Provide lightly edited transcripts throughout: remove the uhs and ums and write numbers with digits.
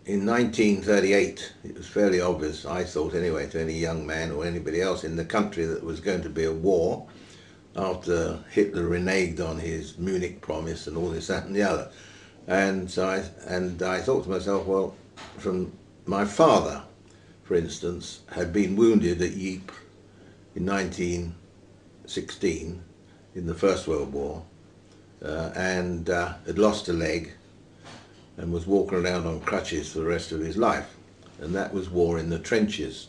in 1938, it was fairly obvious, I thought anyway, to any young man or anybody else in the country that there was going to be a war after Hitler reneged on his Munich promise and all this, that and the other. And so I thought to myself, well, from my father, for instance, had been wounded at Ypres in 1916 in the First World War, and had lost a leg and was walking around on crutches for the rest of his life. And that was war in the trenches.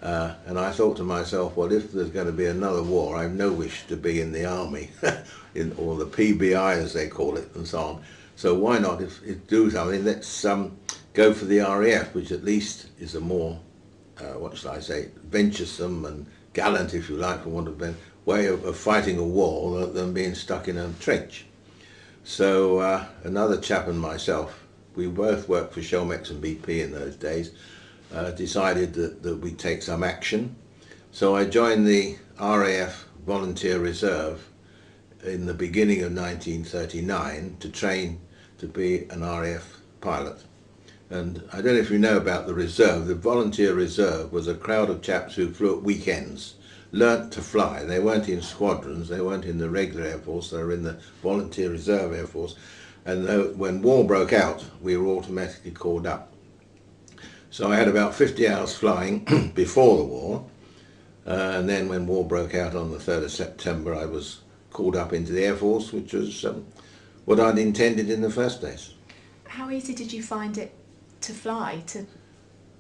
And I thought to myself, well, if there's going to be another war, I have no wish to be in the army, or the PBI as they call it, and so on. So why not if do something? Let's go for the RAF, which at least is a more, what shall I say, venturesome and gallant, if you like, for want of a better way of fighting a war than being stuck in a trench. So another chap and myself, we both worked for Showmex and BP in those days, decided that we'd take some action. So I joined the RAF Volunteer Reserve in the beginning of 1939 to train to be an RAF pilot. And I don't know if you know about the reserve. The Volunteer Reserve was a crowd of chaps who flew at weekends, learnt to fly. They weren't in squadrons, they weren't in the regular Air Force, they were in the Volunteer Reserve Air Force. And when war broke out, we were automatically called up. So I had about 50 hours flying before the war, and then when war broke out on the 3rd of September, I was called up into the Air Force, which was what I'd intended in the first place. How easy did you find it to fly?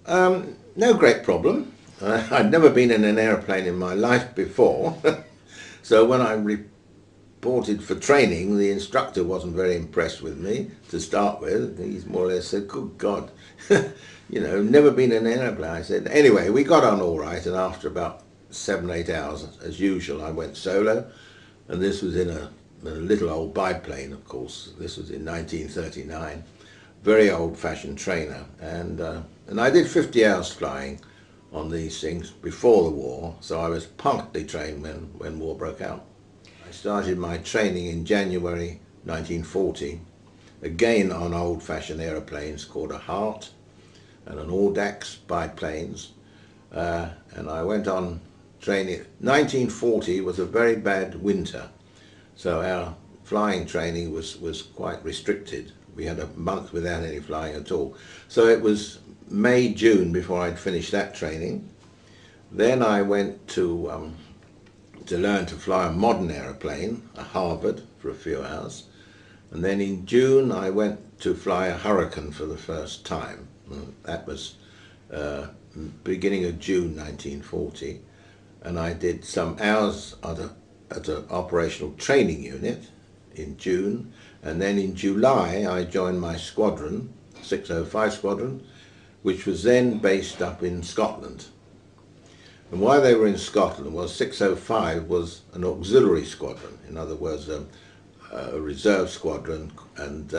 No great problem. I'd never been in an aeroplane in my life before, so when I reported for training, the instructor wasn't very impressed with me to start with. He more or less said, good God, you know, never been in an aeroplane. I said, anyway, we got on all right, and after about 7 or 8 hours, as usual, I went solo, and this was in a little old biplane, of course. This was in 1939, very old-fashioned trainer, and I did 50 hours flying on these things before the war, so I was partly trained when war broke out. I started my training in January 1940, again on old-fashioned aeroplanes called a Hart and an Audax biplanes, and I went on training. 1940 was a very bad winter, so our flying training was quite restricted. We had a month without any flying at all. So it was May, June before I'd finished that training. Then I went to learn to fly a modern aeroplane, a Harvard, for a few hours. And then in June I went to fly a Hurricane for the first time. That was beginning of June 1940. And I did some hours at an operational training unit in June. And then in July I joined my squadron, 605 Squadron, which was then based up in Scotland. And why they were in Scotland was 605 was an auxiliary squadron, in other words a reserve squadron, and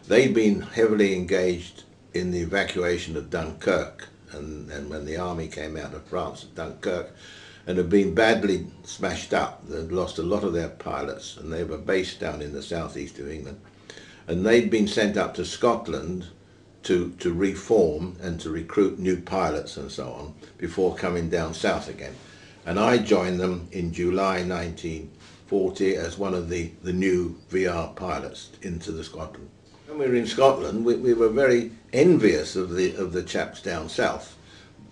they'd been heavily engaged in the evacuation of Dunkirk, and when the army came out of France at Dunkirk, and had been badly smashed up. They'd lost a lot of their pilots, and they were based down in the southeast of England, and they'd been sent up to Scotland to reform and to recruit new pilots and so on before coming down south again. And I joined them in July 1940 as one of the new VR pilots into the squadron. When we were in Scotland, we were very envious of the chaps down south,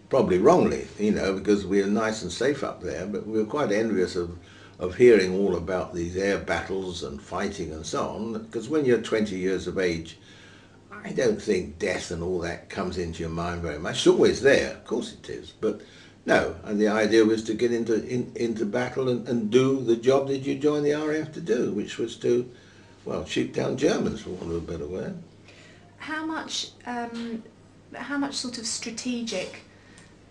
probably wrongly, you know, because we were nice and safe up there, but we were quite envious of hearing all about these air battles and fighting and so on, because when you're 20 years of age, I don't think death and all that comes into your mind very much. It's always there, of course it is, but no. And the idea was to get into battle and do the job that you joined the RAF to do, which was to, well, shoot down Germans, for want of a better word. How much sort of strategic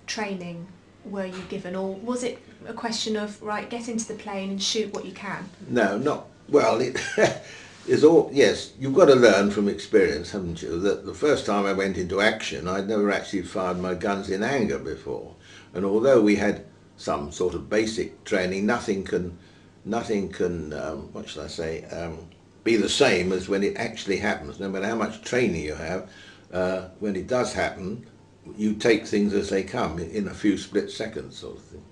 training were you given, or was it a question of, right, get into the plane and shoot what you can? No, not, well, it is all, yes, you've got to learn from experience, haven't you? That the first time I went into action, I'd never actually fired my guns in anger before. And although we had some sort of basic training, nothing can, what shall I say, be the same as when it actually happens. No matter how much training you have, when it does happen, you take things as they come in a few split seconds, sort of thing.